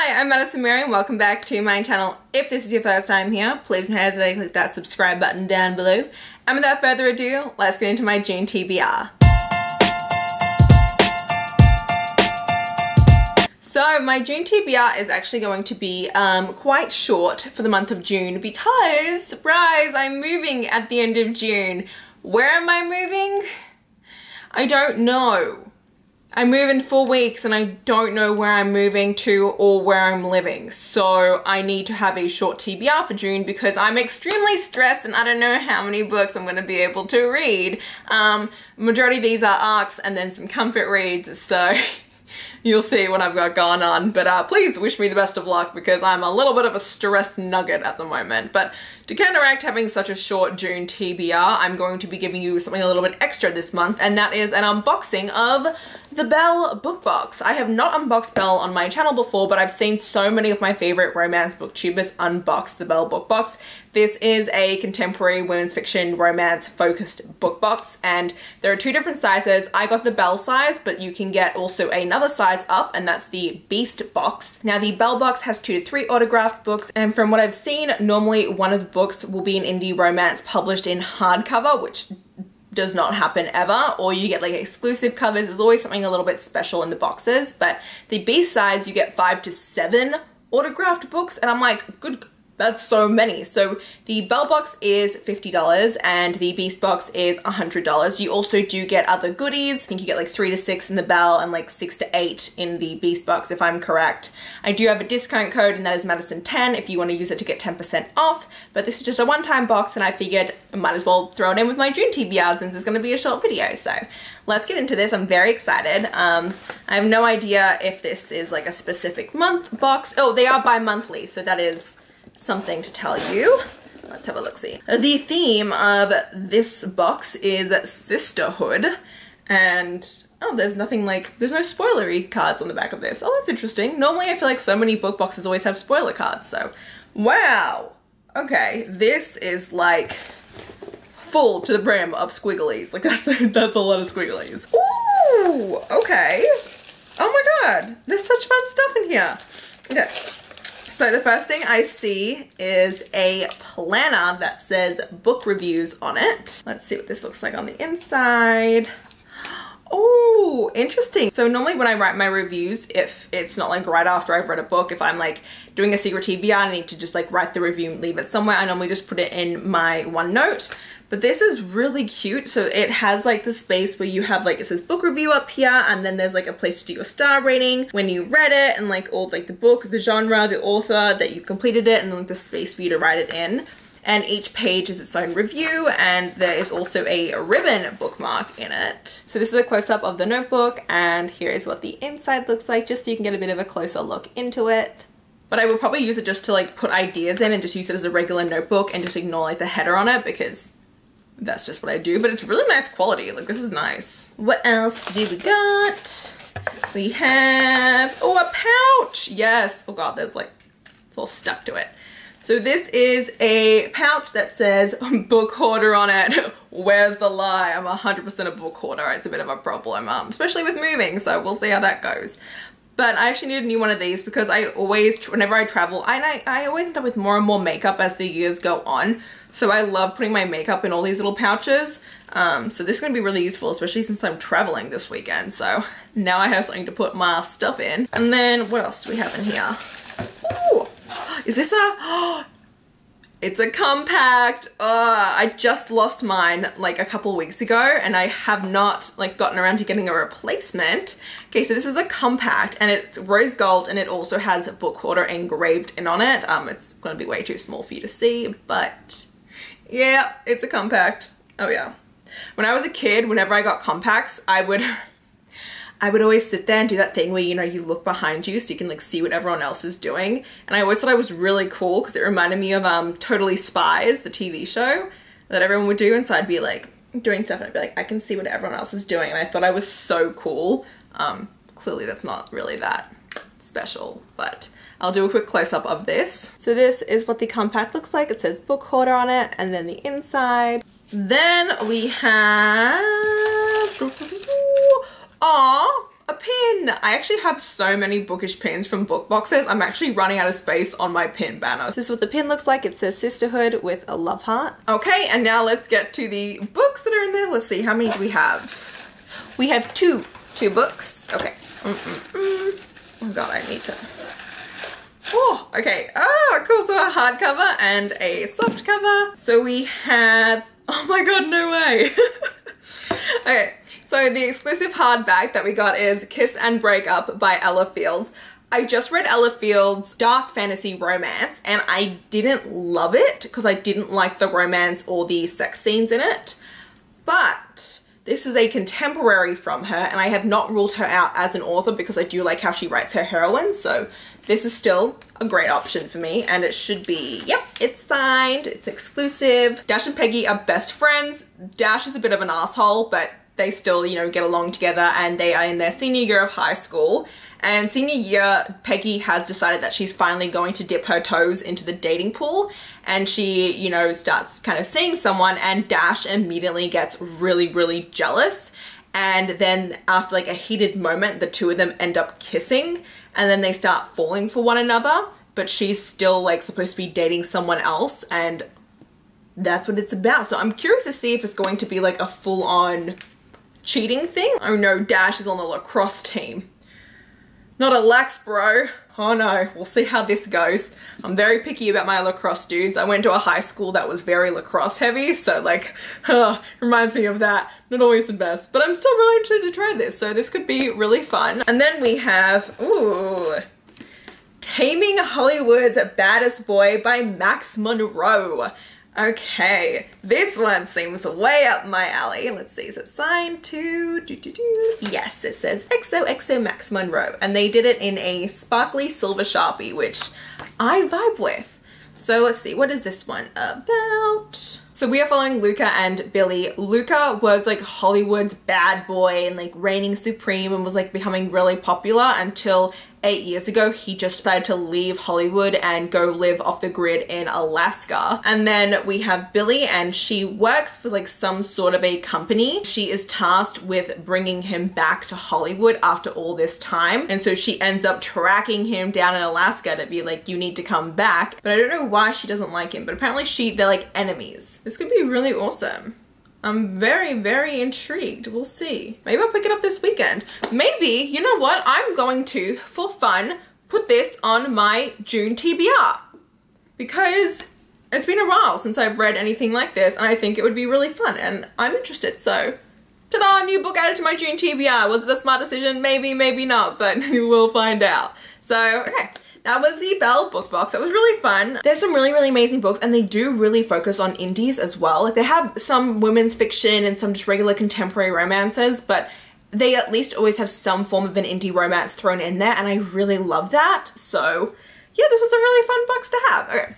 Hi, I'm Madison Mary and welcome back to my channel. If this is your first time here, please don't hesitate to click that subscribe button down below. And without further ado, let's get into my June TBR. So my June TBR is actually going to be quite short for the month of June because, surprise, I'm moving at the end of June. Where am I moving? I don't know. I move in 4 weeks and I don't know where I'm moving to or where I'm living. So I need to have a short TBR for June because I'm extremely stressed and I don't know how many books I'm going to be able to read. Majority of these are ARCs and then some comfort reads, so you'll see what I've got going on. But please wish me the best of luck because I'm a little bit of a stressed nugget at the moment. But to counteract having such a short June TBR, I'm going to be giving you something a little bit extra this month, and that is an unboxing of the Belle Book Box. I have not unboxed Belle on my channel before, but I've seen so many of my favorite romance booktubers unbox the Belle Book Box. This is a contemporary women's fiction romance focused book box, and there are two different sizes. I got the Belle size, but you can get also another size up, and that's the Beast box. Now the Belle box has 2 to 3 autographed books, and from what I've seen, normally one of the books will be an indie romance published in hardcover, which does not happen ever, or you get like exclusive covers. There's always something a little bit special in the boxes, but the Beast size you get 5 to 7 autographed books, and I'm like, good, that's so many. So the Belle box is $50 and the Beast box is $100. You also do get other goodies. I think you get like 3 to 6 in the Belle and like 6 to 8 in the Beast box if I'm correct. I do have a discount code and that is Madison10 if you want to use it to get 10% off, but this is just a one-time box and I figured I might as well throw it in with my June TBR since it's going to be a short video. So let's get into this. I'm very excited. I have no idea if this is like a specific month box. Oh, they are bi-monthly, so that is something to tell you. Let's have a look-see. The theme of this box is sisterhood, and oh, there's nothing like, there's no spoilery cards on the back of this. Oh, that's interesting. Normally I feel like so many book boxes always have spoiler cards, so wow. Okay, this is like full to the brim of squigglies. Like that's a lot of squigglies. Ooh, okay. Oh my god, there's such fun stuff in here. Okay. So the first thing I see is a planner that says book reviews on it. Let's see what this looks like on the inside. Oh, interesting. So normally when I write my reviews, if it's not like right after I've read a book, if I'm like doing a secret TBR, I need to just like write the review and leave it somewhere. I normally just put it in my OneNote. But this is really cute. So it has like the space where you have like, it says book review up here, and then there's like a place to do your star rating when you read it, and like all like the book, the genre, the author, that you completed it, and then like the space for you to write it in. And each page is its own review, and there is also a ribbon bookmark in it. So this is a close-up of the notebook, and here is what the inside looks like, just so you can get a bit of a closer look into it. But I will probably use it just to like put ideas in and just use it as a regular notebook and just ignore like the header on it because that's just what I do. But it's really nice quality. Like, this is nice. What else do we got? We have, oh, a pouch. Yes. Oh god, there's like, it's all stuck to it. So this is a pouch that says book hoarder on it. Where's the lie? I'm 100% a book hoarder. It's a bit of a problem, especially with moving, so we'll see how that goes. But I actually need a new one of these because I always, whenever I travel, I always end up with more and more makeup as the years go on. So I love putting my makeup in all these little pouches. So this is going to be really useful, especially since I'm traveling this weekend. So now I have something to put my stuff in. And then what else do we have in here? Ooh, is this a, it's a compact. I just lost mine like a couple weeks ago and I have not like gotten around to getting a replacement. Okay, so this is a compact and it's rose gold and it also has a book hoarder engraved in on it. It's gonna be way too small for you to see, but yeah, it's a compact. Oh yeah. When I was a kid, whenever I got compacts, I would always sit there and do that thing where, you know, you look behind you so you can like see what everyone else is doing. And I always thought I was really cool because it reminded me of Totally Spies, the TV show that everyone would do. And so I'd be like doing stuff and I'd be like, I can see what everyone else is doing. And I thought I was so cool. Clearly that's not really that special, but I'll do a quick close-up of this. So this is what the compact looks like. It says book hoarder on it, and then the inside. Then we have, aw, a pin. I actually have so many bookish pins from book boxes. I'm actually running out of space on my pin banner. This is what the pin looks like. It says sisterhood with a love heart. Okay, and now let's get to the books that are in there. Let's see, how many do we have? We have two books. Okay. Oh god, I need to. Oh, okay. Oh, cool. So a hardcover and a soft cover. So we have, oh my god, no way. Okay. So the exclusive hardback that we got is Kiss and Break Up by Ella Fields. I just read Ella Fields' dark fantasy romance and I didn't love it because I didn't like the romance or the sex scenes in it. But this is a contemporary from her and I have not ruled her out as an author because I do like how she writes her heroines. So this is still a great option for me and it should be, yep, it's signed, it's exclusive. Dash and Peggy are best friends. Dash is a bit of an asshole, but they still, you know, get along together and they are in their senior year of high school. And senior year, Peggy has decided that she's finally going to dip her toes into the dating pool and she, you know, starts kind of seeing someone and Dash immediately gets really, really jealous. And then after like a heated moment, the two of them end up kissing and then they start falling for one another, but she's still like supposed to be dating someone else and that's what it's about. So I'm curious to see if it's going to be like a full-on cheating thing. Oh no, Dash is on the lacrosse team. Not a lax bro. Oh no, we'll see how this goes. I'm very picky about my lacrosse dudes. I went to a high school that was very lacrosse heavy, so like, reminds me of that. Not always the best, but I'm still really interested to try this, so this could be really fun. And then we have, ooh, Taming Hollywood's Baddest Boy by Max Monroe. Okay, this one seems way up my alley. Let's see, is it signed to, Yes, it says XOXO Max Monroe. And they did it in a sparkly silver Sharpie, which I vibe with. So let's see, what is this one about? So we are following Luca and Billy. Luca was like Hollywood's bad boy and like reigning supreme and was like becoming really popular until 8 years ago, he just decided to leave Hollywood and go live off the grid in Alaska. And then we have Billy and she works for like some sort of a company. She is tasked with bringing him back to Hollywood after all this time. And so she ends up tracking him down in Alaska to be like, you need to come back. But I don't know why she doesn't like him, but apparently they're like enemies. This could be really awesome. I'm very, very intrigued. We'll see. Maybe I'll pick it up this weekend. Maybe, you know what? I'm going to, for fun, put this on my June TBR. Because it's been a while since I've read anything like this and I think it would be really fun and I'm interested. So, ta-da, new book added to my June TBR. Was it a smart decision? Maybe, maybe not, but we'll find out. So, okay. That was the Belle Book Box. That was really fun. There's some really, really amazing books and they do really focus on indies as well. Like they have some women's fiction and some just regular contemporary romances, but they at least always have some form of an indie romance thrown in there and I really love that. So yeah, this was a really fun box to have. Okay.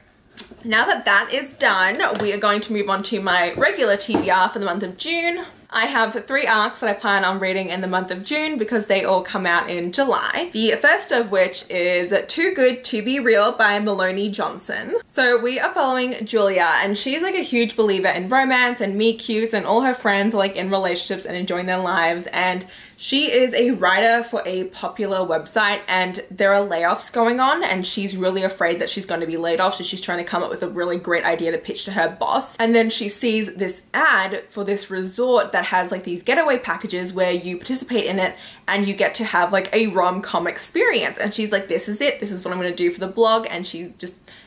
Now that that is done, we are going to move on to my regular TBR for the month of June. I have 3 arcs that I plan on reading in the month of June because they all come out in July. The first of which is Too Good to Be Real by Melanie Johnson. So we are following Julia and she's like a huge believer in romance and meet cutes and all her friends are like in relationships and enjoying their lives, and she is a writer for a popular website and there are layoffs going on and she's really afraid that she's going to be laid off, so she's trying to come up with a really great idea to pitch to her boss. And then she sees this ad for this resort that has like these getaway packages where you participate in it and you get to have like a rom-com experience, and she's like, this is it, this is what I'm going to do for the blog, and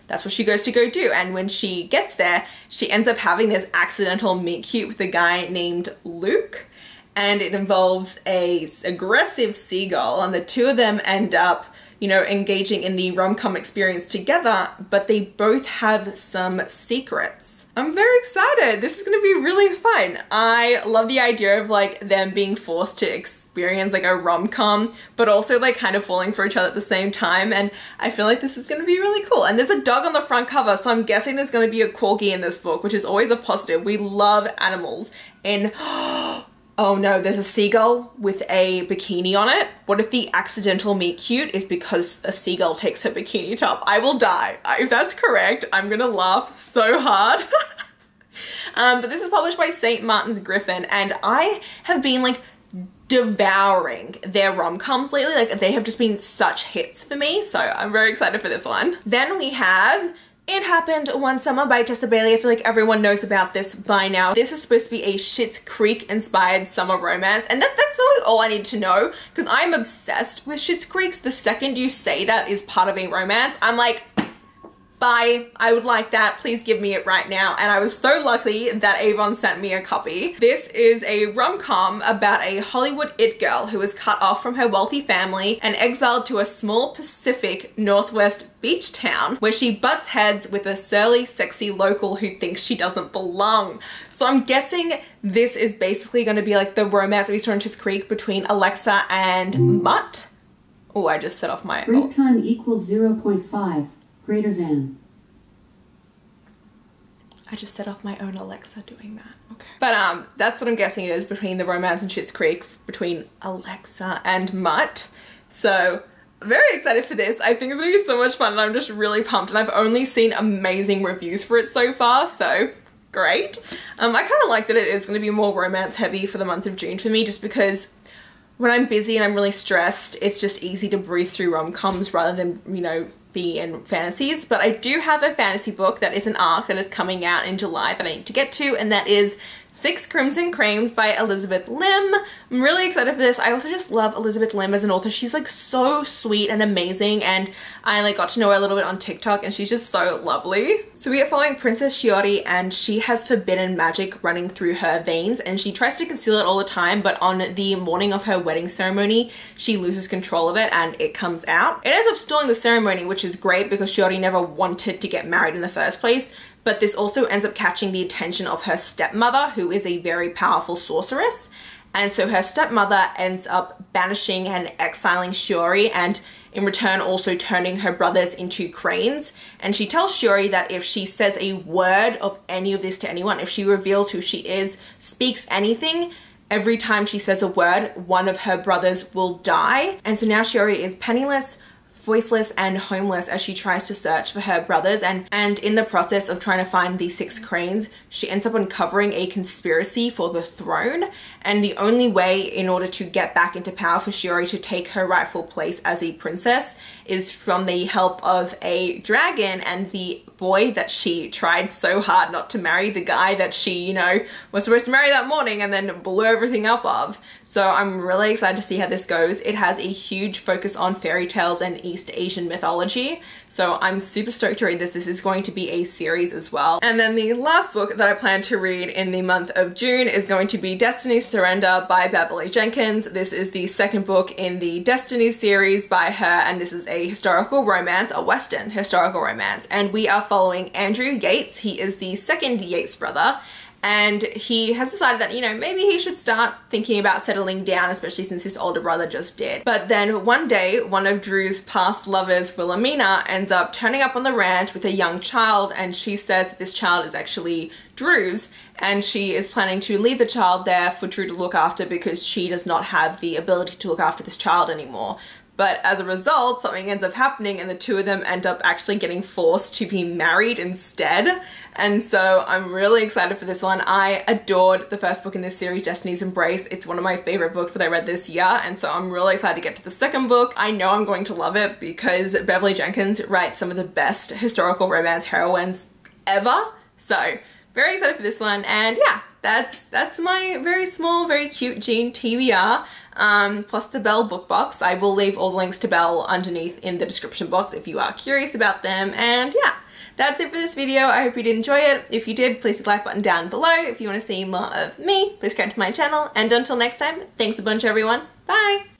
that's what she goes to go do. And when she gets there, she ends up having this accidental meet cute with a guy named Luke, and it involves a aggressive seagull, and the two of them end up, you know, engaging in the rom-com experience together, but they both have some secrets. I'm very excited. This is gonna be really fun. I love the idea of like them being forced to experience like a rom-com, but also like kind of falling for each other at the same time. And I feel like this is gonna be really cool. And there's a dog on the front cover, so I'm guessing there's gonna be a corgi in this book, which is always a positive. We love animals. And oh no, there's a seagull with a bikini on it. What if the accidental meet cute is because a seagull takes her bikini top? I will die. If that's correct, I'm gonna laugh so hard. But this is published by St. Martin's Griffin, and I have been like devouring their rom-coms lately. Like, they have just been such hits for me, so I'm very excited for this one. Then we have It Happened One Summer by Tessa Bailey. I feel like everyone knows about this by now. This is supposed to be a Schitt's Creek inspired summer romance, and that's really all I need to know, because I'm obsessed with Schitt's Creek. The second you say that is part of a romance, I'm like, bye, I would like that, please give me it right now. And I was so lucky that Avon sent me a copy. This is a rom-com about a Hollywood it girl who is cut off from her wealthy family and exiled to a small Pacific Northwest beach town where she butts heads with a surly, sexy local who thinks she doesn't belong. So I'm guessing this is basically going to be like the romance we saw in Schitt's Creek between Alexa and Mutt. Oh, I just set off my... Break time equals 0.5. Greater than. I just set off my own Alexa doing that. Okay. But that's what I'm guessing it is between the romance in Schitt's Creek between Alexa and Mutt. So very excited for this. I think it's gonna be so much fun, and I'm just really pumped, and I've only seen amazing reviews for it so far, so great. I kind of like that it is going to be more romance heavy for the month of June for me, just because when I'm busy and I'm really stressed, it's just easy to breeze through rom-coms rather than, you know, be in fantasies. But I do have a fantasy book that is an arc that is coming out in July that I need to get to, and that is 6 Crimson Creams by Elizabeth Lim. I'm really excited for this. I also just love Elizabeth Lim as an author. She's like so sweet and amazing, and I like got to know her a little bit on TikTok, and she's just so lovely. So we are following Princess Shiori, and she has forbidden magic running through her veins, and she tries to conceal it all the time, but on the morning of her wedding ceremony, she loses control of it and it comes out. It ends up stalling the ceremony, which is great because Shiori never wanted to get married in the first place. But this also ends up catching the attention of her stepmother, who is a very powerful sorceress. And so her stepmother ends up banishing and exiling Shiori, and in return also turning her brothers into cranes. And she tells Shiori that if she says a word of any of this to anyone, if she reveals who she is, speaks anything, every time she says a word, one of her brothers will die. And so now Shiori is penniless, voiceless, and homeless as she tries to search for her brothers, and in the process of trying to find these 6 cranes, she ends up uncovering a conspiracy for the throne. And the only way in order to get back into power for Shiori to take her rightful place as a princess is from the help of a dragon and the boy that she tried so hard not to marry, the guy that she, you know, was supposed to marry that morning and then blew everything up of. So I'm really excited to see how this goes. It has a huge focus on fairy tales and East Asian mythology, so I'm super stoked to read this. This is going to be a series as well. And then the last book that I plan to read in the month of June is going to be Destiny's Surrender by Beverly Jenkins. This is the second book in the Destiny series by her, and this is a historical romance, a Western historical romance. And we are following Andrew Yates. He is the second Yates brother, and he has decided that, you know, maybe he should start thinking about settling down, especially since his older brother just did. But then one day, one of Drew's past lovers, Wilhelmina, ends up turning up on the ranch with a young child, and she says that this child is actually Drew's, and she is planning to leave the child there for Drew to look after because she does not have the ability to look after this child anymore. But as a result, something ends up happening, and the two of them end up actually getting forced to be married instead. And so I'm really excited for this one. I adored the first book in this series, Destiny's Embrace. It's one of my favorite books that I read this year, and so I'm really excited to get to the second book. I know I'm going to love it because Beverly Jenkins writes some of the best historical romance heroines ever. So very excited for this one, and yeah, that's my very small, very cute June TBR. Plus the Belle Book Box. I will leave all the links to Belle underneath in the description box if you are curious about them. And yeah, that's it for this video. I hope you did enjoy it. If you did, please hit the like button down below. If you want to see more of me, please subscribe to my channel. And until next time, thanks a bunch everyone. Bye!